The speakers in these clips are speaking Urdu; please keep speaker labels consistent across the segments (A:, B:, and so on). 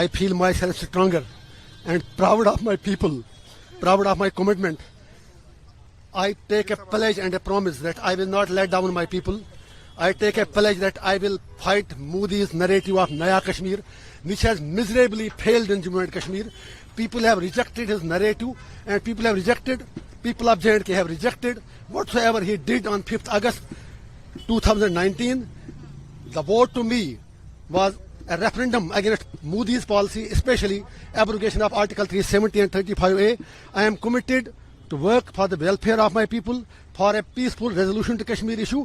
A: I feel myself stronger and proud of my people, proud of my commitment. I take a pledge and a promise that I will not let down my people. I take a pledge that I will fight Modi's narrative of Naya Kashmir, which has miserably failed in Jammu and Kashmir. People have rejected his narrative, and people of J&K have rejected whatsoever he did on 5th August 2019. The vote to me was a referendum against Modi's policy, especially abrogation of Article 370 and 35A. I am committed to work for the welfare of my people, for a peaceful resolution to Kashmir issue.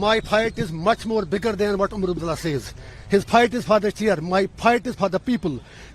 A: My fight is much more bigger than what Umar Abdullah says. His fight is for the chair. My fight is for the people.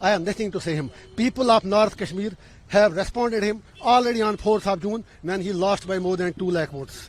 A: I have nothing to say him. People of North Kashmir have responded him already on 4th of June when he lost by more than 2 lakh votes.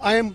A: I am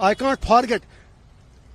A: I can't forget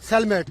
A: cellmate,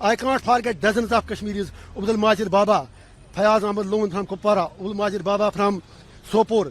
A: I can't forget dozens of Kashmiris, Abdul Majid Baba, Fayaz Ahmad Loon from Kupwara, Abdul Majid Baba from Sopore,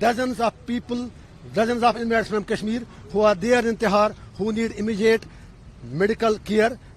A: dozens of people, dozens of inmates from Kashmir who are there in Tihar who need immediate medical care.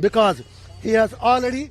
A: because he has already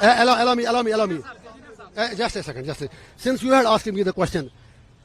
A: Allow me. Just a second. Since you had asked me the question,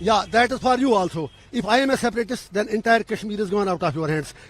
A: Yeah, that is for you also. If I am a separatist, then entire Kashmir is gone out of your hands.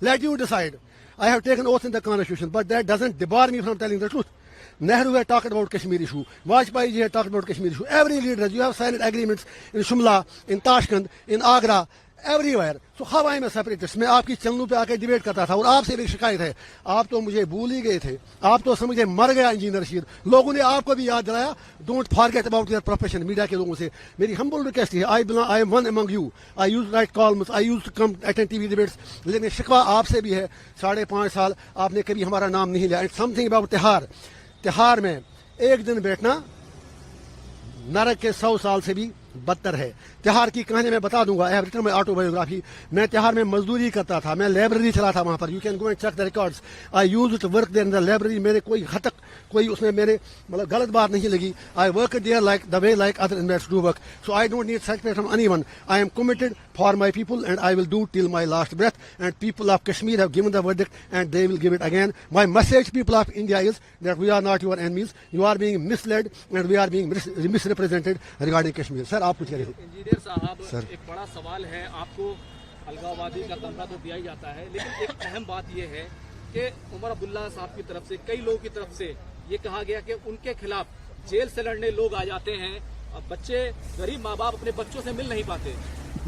A: Let you decide. I have taken oath in the constitution, but that doesn't debar me from telling the truth. Nehru had talked about Kashmir issue. Vajpayee ji had talked about Kashmir issue. Every leader, you have signed agreements in Shimla, in Tashkent, in Agra. everywhere. So how I am a separatist? میں آپ کی چینلوں پہ آ کے ڈیبیٹ کرتا تھا اور آپ سے بھی شکایت ہے, آپ تو مجھے بھول ہی گئے تھے, آپ تو سمجھے مر گیا انجینئر رشید. لوگوں نے آپ کو بھی یاد دلایا, don't forget about your profession. Media کے لوگوں سے میری ہمبل ریکویسٹ ہے, I am one among you. I used to write columns, I used to come attend TV debates. لیکن شکوہ آپ سے بھی ہے, 5.5 سال آپ نے کبھی ہمارا نام نہیں لیا. It's something about تہار. تہار میں ایک دن بیٹھنا نرک کے 100 سال سے بھی بدتر ہے. تہار کی کہانی میں بتا دوں گا. I have written my autobiography. میں تہار میں مزدوری کرتا تھا, میں لائبریری چلا تھا وہاں پر. You can go and check the records. I used to work there in the library. میرے کوئی حد تک کوئی اس میں میرے مطلب غلط بات نہیں لگی. I worked there like the way like other inmates do work. So I don't need satisfaction from anyone. I am committed for my people and I will do till my last breath. And people of Kashmir have given the verdict and they will give it again. My message, people of India, is that we are not your enemies. You are being misled and we are being misrepresented regarding Kashmir. Sir, آپ کچھ کہہ رہے ہو.
B: انجینئر صاحب, ایک بڑا سوال ہے. آپ کو الگاوادی کا کمرہ تو دیا ہی جاتا ہے, لیکن ایک اہم بات یہ ہے کہ عمر عبداللہ صاحب کی طرف سے, کئی لوگوں کی طرف سے یہ کہا گیا کہ ان کے خلاف جیل سے لڑنے لوگ آ جاتے ہیں. بچے, غریب ماں باپ اپنے بچوں سے مل نہیں پاتے.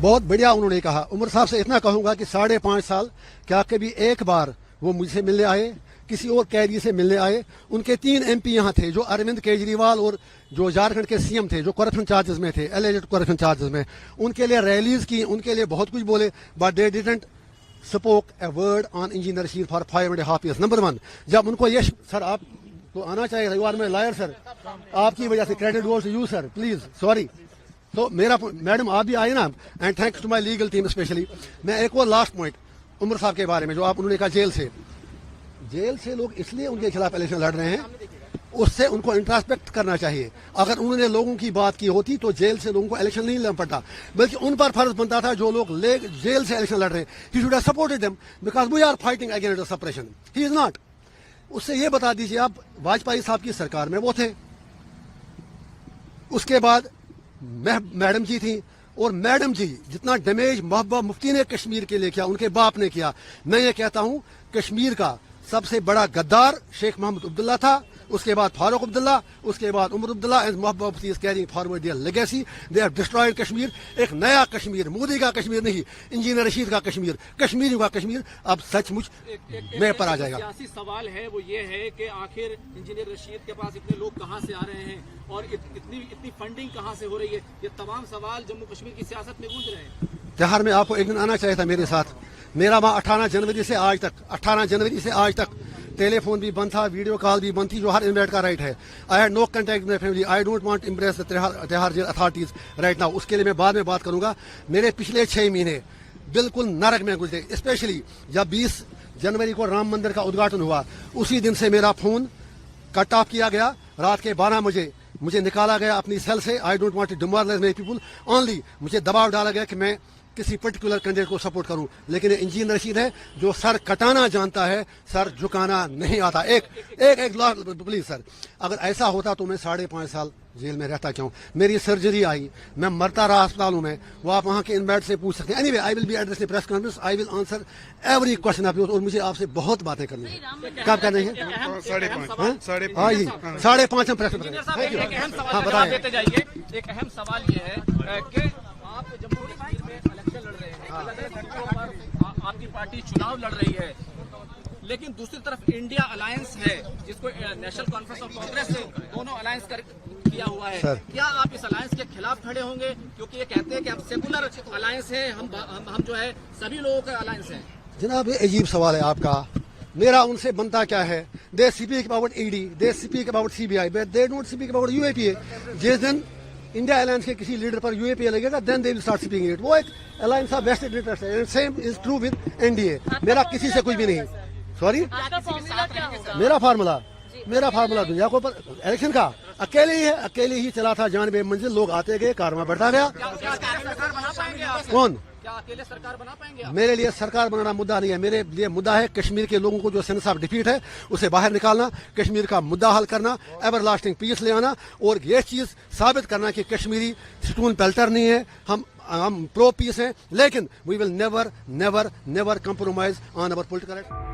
A: بہت بڑھیا انہوں نے کہا. عمر صاحب سے اتنا کہوں گا کہ 5.5 سال کیا کبھی ایک بار وہ مجھ سے ملنے آئے, کسی اور قیدی سے ملنے آئے؟ ان کے 3 MP یہاں تھے, جو اروند کیجریوال اور جو جھارکھنڈ کے CM تھے, جو کرپشن چارجز میں تھے, ایلیجڈ کرپشن چارجز میں. ان کے لیے ریلیز کی, ان کے لیے بہت کچھ بولے, but they didn't spoke a word on engineer Rashid for 5.5 years. Number 1, جب ان کو یہ سر آپ کو آنا چاہیے, you are my lawyer sir, آپ کی وجہ سے credit goes to you sir, please sorry. تو میرا میڈم آپ بھی آئے نا, and thanks to my legal team especially. میں ایک اور لاسٹ پوائنٹ عمر صاحب کے بارے میں, جو آپ انہوں نے کہا جیل سے لوگ اس لیے ان کے خلاف الیکشن لڑ رہے ہیں, اس سے ان کو انٹراسپیکٹ کرنا چاہیے. اگر انہوں نے لوگوں کی بات کی ہوتی تو جیل سے لوگوں کو الیکشن نہیں لڑنا پڑتا, بلکہ ان پر فرض بنتا تھا جو لوگ جیل سے الیکشن لڑ رہے ہیں. He should have supported them because we are fighting against the suppression. He is not. اس سے یہ بتا دیجیے, آپ واجپئی صاحب کی سرکار میں وہ تھے, اس کے بعد میڈم جی تھیں, اور میڈم جی جتنا ڈیمیج محبوبہ مفتی نے کشمیر کے لیے کیا, ان کے باپ نے کیا. میں یہ کہتا ہوں کشمیر کا سب سے بڑا غدار شیخ محمد عبداللہ تھا, اس کے بعد فاروق عبداللہ, اس کے بعد Omar Abdullah. And Mehbooba Mufti is carrying forward their legacy. They have destroyed Kashmir. ایک نیا کشمیر, مودی کا کشمیر نہیں, انجینئر رشید کا کشمیر, کشمیریوں کا کشمیر اب سچ مچ میں پر آ جائے گا.
B: سیاسی سوال ہے وہ یہ ہے کہ آخر انجینئر رشید کے پاس اتنے لوگ کہاں سے آ رہے ہیں اور اتنی فنڈنگ کہاں سے ہو رہی ہے. یہ تمام سوال جموں کشمیر کی سیاست میں گونج رہے ہیں.
A: تہار میں آپ کو ایک دن آنا چاہیے تھا میرے ساتھ. میرا وہاں 18 جنوری سے آج تک ٹیلی فون بھی بند تھا, ویڈیو کال بھی بند تھی, جو ہر انویٹ کا رائٹ ہے. I had no contact with my family. I don't want impress Tihar jail authorities right now. اس کے لیے میں بعد میں بات کروں گا. میرے پچھلے 6 مہینے بالکل نرک میں گزرے, اسپیشلی جب 20 جنوری کو رام مندر کا ادگھاٹن ہوا, اسی دن سے میرا فون کٹ آف کیا گیا. رات کے 12 بجے مجھے نکالا گیا اپنی سیل سے. I don't want to demoralise my people, only مجھے دباؤ ڈالا گیا کہ میں کسی پرٹیکولر کینڈیڈیٹ کو سپورٹ کروں. لیکن انجینئر رشید ہے جو سر کٹانا جانتا ہے, سر جھکانا نہیں آتا. ایک پلیز سر, اگر ایسا ہوتا تو میں 5.5 سال جیل میں رہتا کیوں؟ میری سرجری آئی, میں مرتا رہا اسپتالوں میں, وہ آپ وہاں کے انویٹ سے پوچھ سکتے ہیں. Anyway, I will be address press conference, I will answer every question of yours. اور مجھے آپ سے بہت باتیں کرنی ہیں. کب کرنی ہے؟ 5:30. ہاں جی, 5:30 ہم پریس
B: ہاں بتائیں. ایک اہم سوال یہ ہے کہ آپ جموں کشمیر میں الیکشن لڑ رہے ہیں, الگ الگ سڑکوں پر آپ کی پارٹی چناؤ لڑ رہی ہے, لیکن دوسری طرف انڈیا الائنس ہے جس کو نیشنل کانفرنس آف کانگریس سے دونوں الائنس کیا ہوا ہے. کیا آپ اس الائنس کے خلاف کھڑے ہوں گے؟ کیونکہ یہ کہتے ہیں کہ ہم سیکولر الائنس ہیں, ہم جو ہے سبھی لوگوں کا الائنس ہیں.
A: جناب یہ عجیب سوال ہے آپ کا. میرا ان سے بنتا کیا ہے؟ They speak about ED, they speak about CBI, but they don't speak about UAPA. جس دن انڈیا الائنس کے کسی لیڈر پر UAPA لگے گا, دین دے ول اسٹارٹ اسپیکنگ اٹ. وہ ایک الائنس آف ویسٹڈ انٹرسٹ ہے. Same is true with NDA. میرا کسی سے کچھ بھی نہیں. سوری, میرا فارمولا دنیا کو الیکشن کا اکیلے ہی چلا تھا جان بے منزل. لوگ آتے گئے, کارواں بڑھتا گیا. کون؟ میرے لیے سرکار بنانا مدعا نہیں ہے. میرے لیے مدعا ہے کشمیر کے لوگوں کو جو سینس آف ڈیفیٹ ہے اسے باہر نکالنا, کشمیر کا مدعا حل کرنا, ایور لاسٹنگ پیس لے آنا, اور یہ چیز ثابت کرنا کہ کشمیری سٹون پیلٹر نہیں ہے. ہم پرو پیس ہیں, لیکن we will never compromise on over political